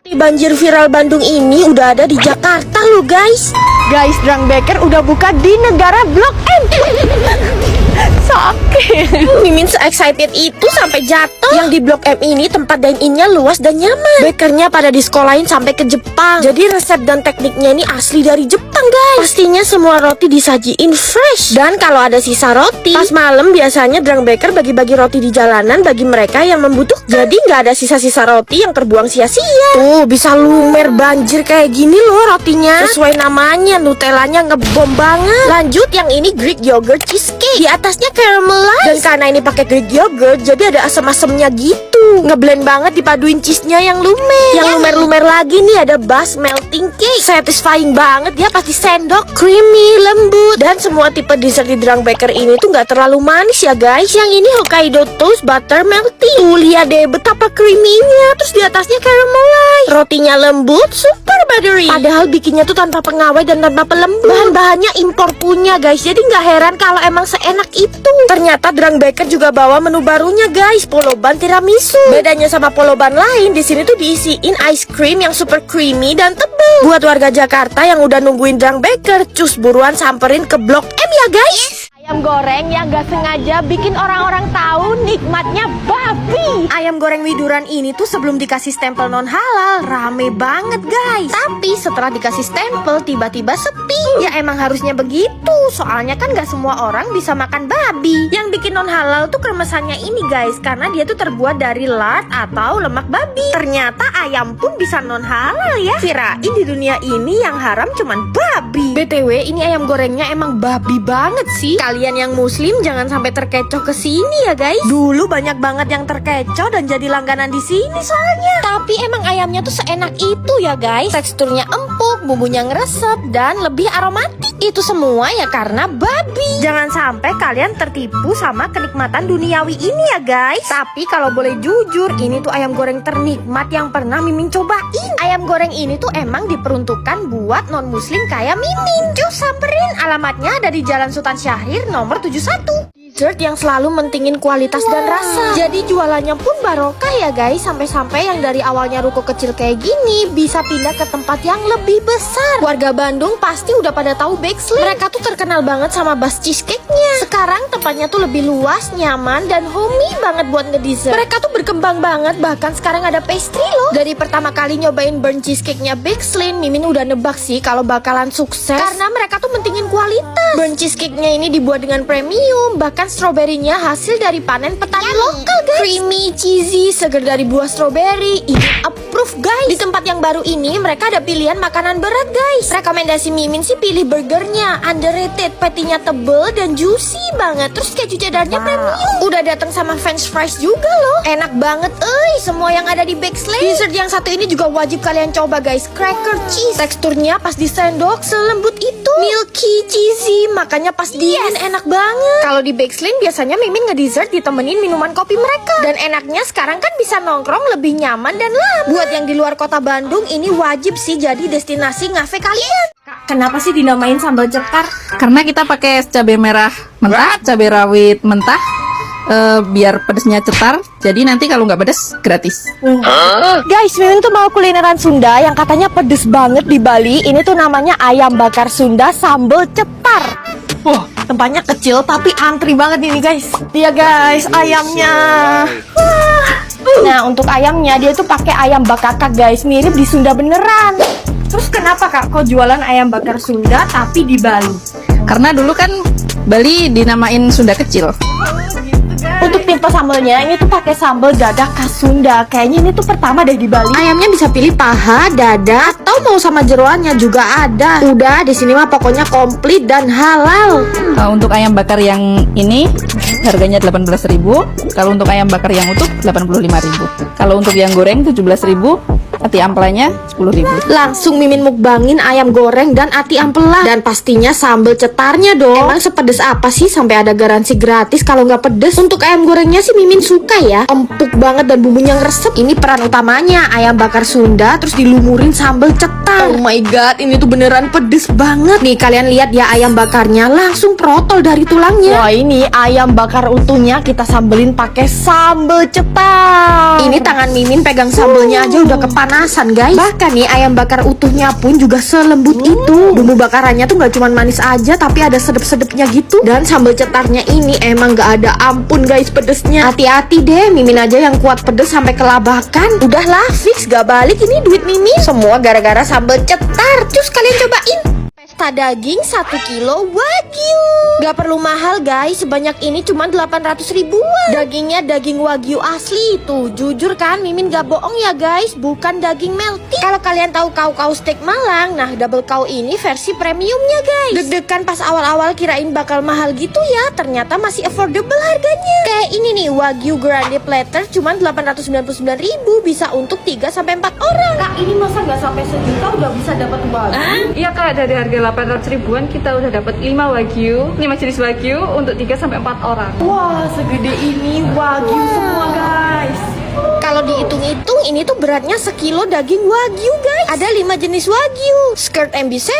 Banjir viral Bandung ini udah ada di Jakarta loh guys. Guys, Drang Baker udah buka di negara Blok M. Sakit. Mimin se-excited itu sampai jatuh. Yang di Blok M ini tempat dine-innya luas dan nyaman. Bakernya pada disekolahin sampai ke Jepang. Jadi resep dan tekniknya ini asli dari Jepang guys. Pastinya semua roti disajiin fresh. Dan kalau ada sisa roti, pas malam biasanya Drang Baker bagi-bagi roti di jalanan bagi mereka yang membutuhkan. Jadi nggak ada sisa-sisa roti yang terbuang sia-sia. Tuh bisa lumer banjir kayak gini loh rotinya. Sesuai namanya, Nutellanya ngebom banget. Lanjut yang ini Greek yogurt cheesecake. Di atasnya caramelized. Dan karena ini pakai Greek yogurt, jadi ada asam-asamnya gitu. Ngeblend banget dipaduin cheese-nya yang lumer. Yang lumer-lumer lagi nih ada bus melting cake. Satisfying banget ya, pasti sendok, creamy, lembut. Dan semua tipe dessert di Drang Baker ini tuh nggak terlalu manis ya guys. Yang ini Hokkaido toast butter melting. Tuh lihat deh betapa creamy-nya. Terus di atasnya caramelized. Rotinya lembut, super buttery. Padahal bikinnya tuh tanpa pengawet dan tanpa pelembut. Bahan-bahannya impor punya guys. Jadi nggak heran kalau emang seenak itu. Ternyata Drang Baker juga bawa menu barunya guys, poloban tiramisu. Bedanya sama poloban lain, di sini tuh diisiin ice cream yang super creamy dan tebal. Buat warga Jakarta yang udah nungguin Drang Baker, cus buruan samperin ke Blok M ya guys. Ayam goreng yang gak sengaja bikin orang-orang tahu nikmatnya babi. Ayam goreng widuran ini tuh sebelum dikasih stempel non halal rame banget guys. Tapi setelah dikasih stempel tiba-tiba sepi. Ya emang harusnya begitu. Soalnya kan gak semua orang bisa makan babi. Yang bikin non halal tuh kremesannya ini guys, karena dia tuh terbuat dari lard atau lemak babi. Ternyata ayam pun bisa non halal ya. Kirain di dunia ini yang haram cuman babi. BTW ini ayam gorengnya emang babi banget sih. Kalian yang muslim jangan sampai terkecoh ke sini ya guys. Dulu banyak banget yang terkecoh dan jadi langganan di sini soalnya. Tapi emang ayamnya tuh seenak itu ya guys. Teksturnya empuk, bumbunya ngeresep dan lebih aromatik. Itu semua ya karena babi. Jangan sampai kalian tertipu sama kenikmatan duniawi ini ya guys. Tapi kalau boleh jujur, ini tuh ayam goreng ternikmat yang pernah Mimin cobain. Ayam goreng ini tuh emang diperuntukkan buat non muslim kayak Mimin. Cus samperin, alamatnya ada di Jalan Sultan Syahrir nomor 71. Dessert yang selalu mentingin kualitas dan rasa. Jadi jualannya pun barokah ya guys. Sampai-sampai yang dari awalnya ruko kecil kayak gini bisa pindah ke tempat yang lebih besar. Warga Bandung pasti udah pada tahu Bakeslin. Mereka tuh terkenal banget sama bus cheesecake-nya. Sekarang tempatnya tuh lebih luas, nyaman, dan homey banget buat nge-dessert. Mereka tuh berkembang banget. Bahkan sekarang ada pastry loh. Dari pertama kali nyobain burn cheesecake-nya Bakeslin, Mimin udah nebak sih kalau bakalan sukses. Karena mereka tuh mentingin kualitas. Burn cheesecake-nya ini dibuat dengan premium. Bahkan stroberinya hasil dari panen petani lokal guys. Creamy, cheesy, seger dari buah stroberi. Ini approve guys. Di tempat yang baru ini mereka ada pilihan makanan berat guys. Rekomendasi Mimin sih pilih burgernya. Underrated, patty-nya tebel dan juicy banget. Terus keju cheddarnya premium. Udah datang sama french fries juga loh. Enak banget semua yang ada di Bakeslin. Dessert yang satu ini juga wajib kalian coba guys. Cracker cheese. Teksturnya pas disendok selembut itu. Milky, cheesy, makanya pas dingin enak banget. Kalau di Bakeslin biasanya Mimin nge-dessert ditemenin minuman kopi mereka. Dan enaknya sekarang kan bisa nongkrong lebih nyaman dan lama. Buat yang di luar kota Bandung ini wajib sih jadi destinasi ngafe kalian. Kenapa sih dinamain sambal cetar? Karena kita pakai cabai merah mentah, cabai rawit mentah, biar pedesnya cetar. Jadi nanti kalau nggak pedes gratis. Guys, Mimin tuh mau kulineran Sunda yang katanya pedes banget di Bali. Ini tuh namanya ayam bakar Sunda sambal cetar. Wah, tempatnya kecil tapi antri banget ini guys. Iya guys, ayamnya. Wah. Nah, untuk ayamnya dia tuh pakai ayam bakakak guys, mirip di Sunda beneran. Terus kenapa Kak kok jualan ayam bakar Sunda tapi di Bali? Karena dulu kan Bali dinamain Sunda kecil. Untuk tipe sambelnya ini tuh pakai sambal dadah khas Sunda. Kayaknya ini tuh pertama deh di Bali. Ayamnya bisa pilih paha, dada, atau mau sama jeroannya juga ada. Udah di sini mah pokoknya komplit dan halal. Untuk ayam bakar yang ini harganya 18.000. Kalau untuk ayam bakar yang utuh 85.000. Kalau untuk yang goreng 17.000. Ati amplanya 10.000. Langsung Mimin mukbangin ayam goreng dan ati ampela. Dan pastinya sambal cetarnya dong. Emang sepedes apa sih sampai ada garansi gratis kalau nggak pedes? Untuk ayam gorengnya sih Mimin suka ya. Empuk banget dan bumbunya ngeresep. Ini peran utamanya ayam bakar Sunda terus dilumurin sambal cetar. Oh my god, ini tuh beneran pedes banget. Nih kalian lihat ya ayam bakarnya langsung protol dari tulangnya. Wah, ini ayam bakar utuhnya kita sambelin pakai sambal cetar. Ini tangan Mimin pegang sambelnya aja udah kepanasan. kepanasan guys. Bahkan nih ayam bakar utuhnya pun juga selembut itu. Bumbu bakarannya tuh gak cuma manis aja, tapi ada sedep-sedepnya gitu. Dan sambal cetarnya ini emang gak ada ampun guys pedesnya. Hati-hati deh, Mimin aja yang kuat pedes sampai kelabakan. Udahlah fix gak balik ini duit Mimin. Semua gara-gara sambal cetar. Cus kalian cobain. Pesta daging 1 kilo Wagyu. Gak perlu mahal guys, sebanyak ini cuma 800 ribuan. Dagingnya daging Wagyu asli itu. Jujur kan, Mimin gak bohong ya guys, bukan daging melty. Kalau kalian tahu kau steak Malang, nah double kau ini versi premiumnya guys. Deg-degan pas awal-awal kirain bakal mahal gitu ya, ternyata masih affordable harganya. Kayak ini nih, Wagyu Grande Platter cuma 899 ribu, bisa untuk 3-4 orang. Kak, ini masa nggak sampai sejuta udah bisa dapat Wagyu? Iya kak, dari harga 800 ribuan kita udah dapat 5 Wagyu, 5 jenis Wagyu untuk 3-4 orang. Wah, segede ini Wagyu semua guys. Kalau dihitung-hitung ini tuh beratnya sekilo daging Wagyu guys. Ada 5 jenis Wagyu, skirt MB7,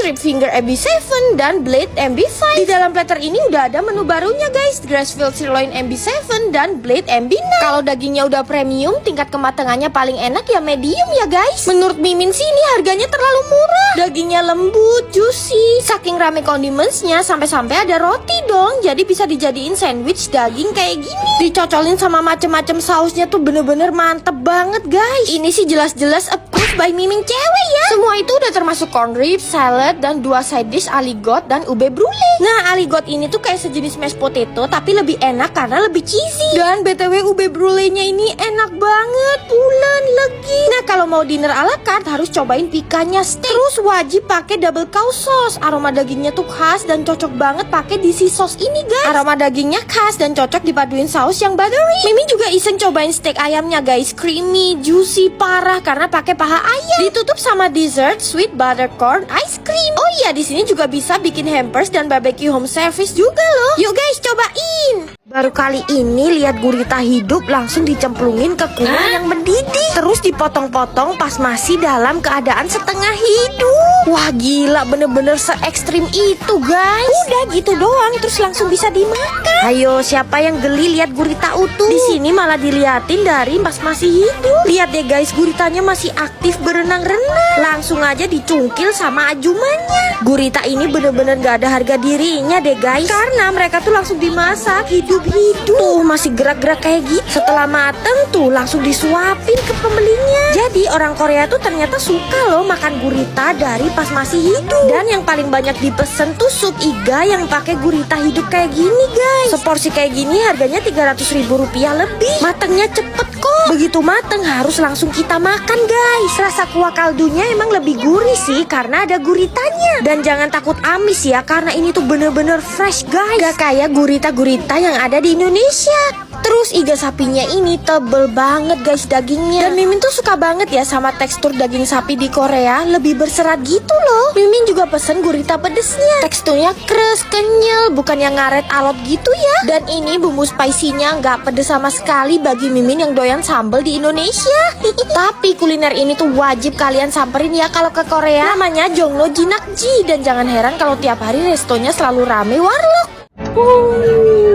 rib finger MB7, dan blade MB5. Di dalam platter ini udah ada menu barunya guys, grass-filled sirloin MB7 dan blade MB9. Kalau dagingnya udah premium, tingkat kematangannya paling enak ya medium ya guys. Menurut Mimin sih ini harganya terlalu murah. Dagingnya lembut, juicy, saking rame condimentsnya sampai-sampai ada roti dong. Jadi bisa dijadiin sandwich daging kayak gini. Dicocolin sama macem-macem sausnya tuh bener-bener mantep banget guys. Ini sih jelas-jelas approved by Miming cewek ya. Semua itu udah termasuk corn ribs, salad, dan 2 side dish aligot dan ube brulee. Nah aligot ini tuh kayak sejenis mashed potato, tapi lebih enak karena lebih cheesy. Dan btw ube brulee-nya ini enak banget, pulen, legi. Nah kalau mau dinner ala carte harus cobain pikanya steak. Terus wajib pakai double cow sauce. Aroma dagingnya tuh khas dan cocok banget pakai DC sauce ini guys. Aroma dagingnya khas dan cocok dipaduin saus yang buttery. Mimin juga iseng cobain steak ayamnya guys, creamy, juicy parah karena pakai paha ayam. Ditutup sama dessert sweet buttercorn ice cream. Oh iya, di sini juga bisa bikin hampers dan barbecue home service juga loh. Yuk guys, cobain. Baru kali ini lihat gurita hidup langsung dicemplungin ke kuah yang mendidih. Terus dipotong-potong pas masih dalam keadaan setengah hidup. Wah gila, bener-bener se-ekstrim itu guys. Udah gitu doang terus langsung bisa dimakan. Ayo siapa yang geli lihat gurita utuh? Di sini malah diliatin dari pas masih hidup. Lihat deh guys, guritanya masih aktif berenang-renang. Langsung aja dicungkil sama ajumannya. Gurita ini bener-bener gak ada harga dirinya deh guys, karena mereka tuh langsung dimasak hidup. Tuh masih gerak-gerak kayak gitu. Setelah mateng tuh langsung disuapin ke pembelinya. Jadi orang Korea tuh ternyata suka loh makan gurita dari pas masih hidup. Dan yang paling banyak dipesen tuh sup iga yang pakai gurita hidup kayak gini guys. Seporsi kayak gini harganya 300 ribu rupiah lebih. Matengnya cepet kok. Begitu mateng harus langsung kita makan guys. Rasa kuah kaldunya emang lebih gurih sih karena ada guritanya. Dan jangan takut amis ya, karena ini tuh bener-bener fresh guys. Gak kayak gurita-gurita yang ada di Indonesia. Terus iga sapinya ini tebel banget guys dagingnya. Dan Mimin tuh suka banget ya sama tekstur daging sapi di Korea, lebih berserat gitu loh. Mimin juga pesen gurita pedesnya. Teksturnya keras, kenyal, bukan yang ngaret alot gitu ya. Dan ini bumbu spicy-nya nggak pedes sama sekali bagi Mimin yang doyan sambal di Indonesia. Tapi kuliner ini tuh wajib kalian samperin ya kalau ke Korea. Namanya Jongno Jinakji. Dan jangan heran kalau tiap hari restonya selalu rame warlock.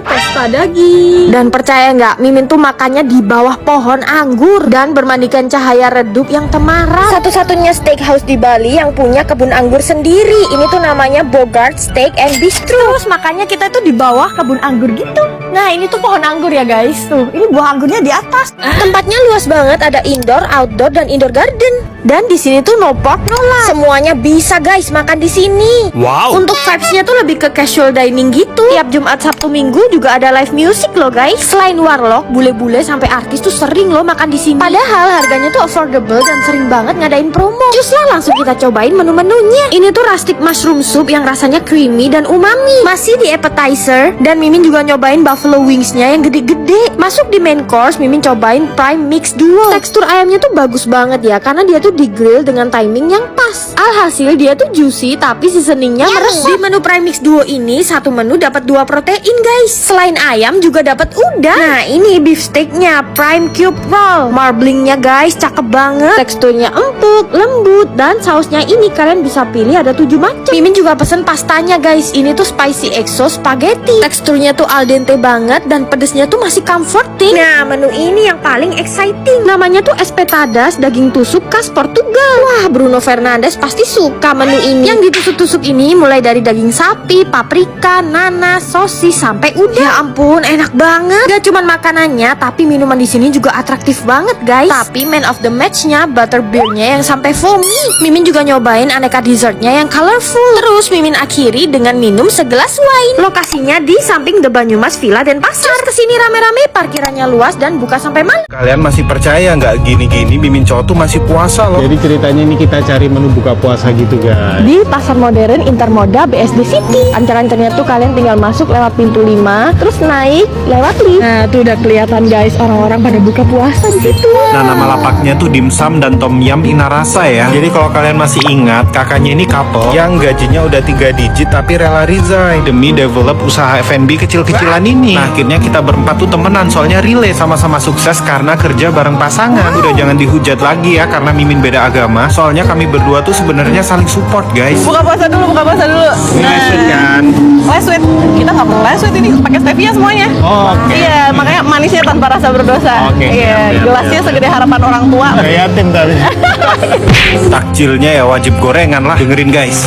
Pesta daging. Dan percaya nggak, Mimin tuh makannya di bawah pohon anggur dan bermandikan cahaya redup yang temaram. Satu-satunya steakhouse di Bali yang punya kebun anggur sendiri. Ini tuh namanya Bogart Steak and Bistro. Terus makannya kita tuh di bawah kebun anggur gitu. Nah ini tuh pohon anggur ya guys. Tuh ini buah anggurnya di atas. Tempatnya luas banget, ada indoor, outdoor, dan indoor garden. Dan di sini tuh no pork no lard. Semuanya bisa guys makan di sini. Wow. Untuk vibes-nya tuh lebih ke casual dining gitu. Tiap Jumat, Sabtu, Minggu juga ada live music loh guys. Selain warlock, bule-bule sampai artis tuh sering loh makan di sini. Padahal harganya tuh affordable dan sering banget ngadain promo. Cus lah langsung kita cobain menu-menunya. Ini tuh rustic mushroom soup yang rasanya creamy dan umami. Masih di appetizer. Dan Mimin juga nyobain buffalo wingsnya yang gede-gede. Masuk di main course, Mimin cobain prime mix duo. Tekstur ayamnya tuh bagus banget ya, karena dia tuh di grill dengan timing yang pas. Alhasil dia tuh juicy tapi seasoningnya meresap. Di menu prime mix duo ini satu menu dapat 2 protein guys. Selain ayam juga dapat udang. Nah ini beef steaknya prime cube roll. Marblingnya guys cakep banget. Teksturnya empuk, lembut, dan sausnya ini kalian bisa pilih ada 7 macam. Mimin juga pesen pastanya guys. Ini tuh spicy exo spaghetti. Teksturnya tuh al dente banget dan pedesnya tuh masih comforting. Nah, menu ini yang paling exciting. Namanya tuh espetadas daging tusuk khas Portugal. Wah, Bruno Fernandes pasti suka menu ini. Yang ditusuk-tusuk ini mulai dari daging sapi, paprika, nanas, sosis sampai udang. Ya ampun, enak banget. Gak cuman makanannya, tapi minuman di sini juga atraktif banget, guys. Tapi man of the match-nya butterbeernya yang sampai foamy. Mimin juga nyobain aneka dessertnya yang colorful. Terus Mimin akhiri dengan minum segelas wine. Lokasinya di samping The Banyumas Villa Denpasar. Kesini rame-rame, parkirannya luas dan buka sampai malam. Kalian masih percaya nggak gini-gini Mimin Chow tuh masih puasa loh. Jadi ceritanya ini kita cari menu buka puasa gitu guys. Di Pasar Modern Intermoda BSD City. Ancar-ancarnya tuh kalian tinggal masuk lewat pintu 5, terus naik lewat lift. Nah, tuh udah kelihatan guys, orang-orang pada buka puasa di situ. Nah, nama lapaknya tuh dimsum dan tom yum inarasa ya. Jadi kalau kalian masih ingat, kakaknya ini couple yang gajinya udah 3 digit tapi rela resign demi develop usaha F&B kecil-kecilan ini. Nah, akhirnya kita berempat tuh temenan, soalnya relate sama-sama sukses karena kerja bareng pasangan. Udah jangan dihujat lagi ya karena Mimin beda agama. Soalnya kami berdua tuh sebenarnya saling support, guys. Buka puasa dulu. Ini kan. Last sweet. Kita nggak perlu last sweet ini pakai stevia semuanya. Oh, oke. Iya, makanya manisnya tanpa rasa berdosa. Oke, Iya, siap, gelasnya siap. segede harapan orang tua. Kayak yatim tadi. Takjilnya ya wajib gorengan lah. Dengerin guys.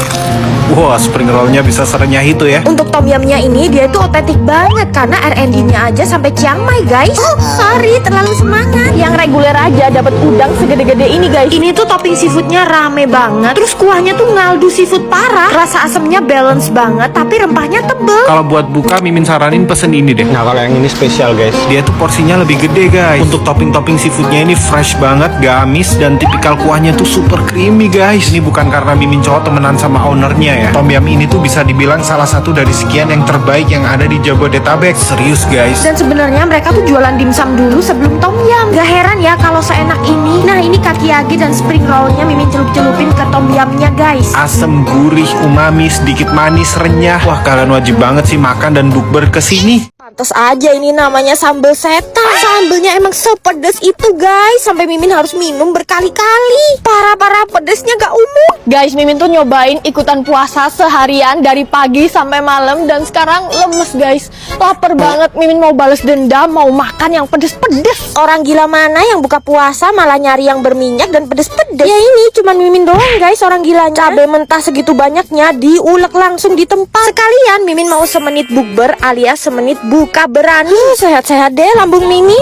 Wah, spring rollnya bisa serenyah itu ya. Untuk tom yumnya ini dia tuh otentik banget karena R&D-nya aja sampai Chiang Mai, guys. Oh, sorry, terlalu semangat. Yang reguler aja dapat udang segede-gede ini guys. Ini tuh topping seafoodnya rame banget. Terus kuahnya tuh ngaldu seafood parah. Rasa asamnya balance banget, tapi rempahnya tebel. Kalau buat buka Mimin saranin pesen ini deh. Nah, kalau yang ini spesial guys. Dia tuh porsinya lebih gede guys. Untuk topping-topping seafoodnya ini fresh banget, gak amis, dan tipikal kuahnya tuh super creamy guys. Ini bukan karena Mimin cowok temenan sama ownernya ya. Tom yum ini tuh bisa dibilang salah satu dari sekian yang terbaik yang ada di Jabodetabek. Serius guys. Dan sebenarnya mereka tuh jualan dimsum dulu sebelum tom yum. Gak heran ya kalau seenak ini. Nah, ini kakiyaki dan spring rollnya Mimin celup-celupin ke tom yumnya guys. Asem, gurih, umami, sedikit manis, renyah. Wah, kalian wajib banget sih makan dan bukber kesini. Pantes aja ini namanya sambal setan. Sambelnya emang sepedes itu guys. Sampai Mimin harus minum berkali-kali. Parah-parah pedesnya gak umum. Guys, Mimin tuh nyobain ikutan puasa seharian dari pagi sampai malam dan sekarang lemes guys. Lapar banget, Mimin mau balas dendam, mau makan yang pedes-pedes. Orang gila mana yang buka puasa malah nyari yang berminyak dan pedes-pedes. Ya ini cuman Mimin doang guys orang gilanya. Cabai mentah segitu banyaknya diulek langsung di tempat. Sekalian Mimin mau semenit bukber alias semenit buka berani. Sehat-sehat deh lambung Mimin.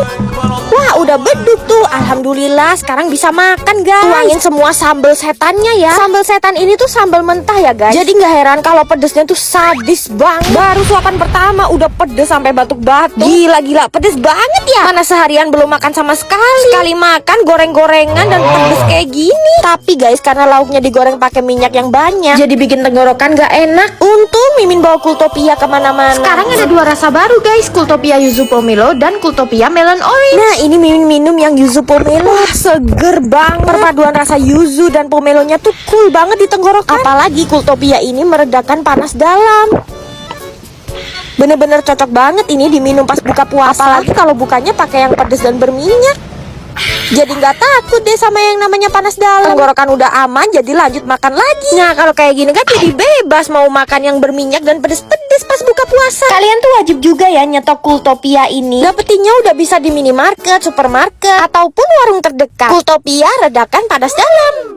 Wah, udah beduk tuh. Alhamdulillah sekarang bisa makan guys. Tuangin semua sambal setannya ya. Sambal setan ini tuh sambal mentah ya guys. Jadi nggak heran kalau pedesnya tuh sadis banget. Baru suapan pertama udah pedes sampai batuk-batuk. Gila-gila pedes banget ya. Mana seharian belum makan sama sekali. Sekali makan goreng-gorengan dan pedes kayak gini. Tapi guys, karena lauknya digoreng pakai minyak yang banyak, jadi bikin tenggorokan gak enak. Untung Mimin bawa Kultopia kemana-mana. Sekarang ada 2 rasa baru guys, Kultopia Yuzu Pomelo dan Kultopia Melon Orange. Nah, ini Mimin minum yang Yuzu Pomelo. Wah, seger banget. Perpaduan rasa yuzu dan pomelonya tuh cool banget di tenggorokan. Apalagi Kultopia ini meredakan panas dalam. Bener-bener cocok banget ini diminum pas buka puasa. Apalagi kalau bukanya pakai yang pedas dan berminyak. Jadi nggak takut deh sama yang namanya panas dalam. Tenggorokan udah aman, jadi lanjut makan lagi. Nah, kalau kayak gini kan jadi bebas mau makan yang berminyak dan pedes-pedes pas buka puasa. Kalian tuh wajib juga ya nyetok Kultopia ini. Dapetinnya udah bisa di minimarket, supermarket, ataupun warung terdekat. Kultopia redakan panas dalam.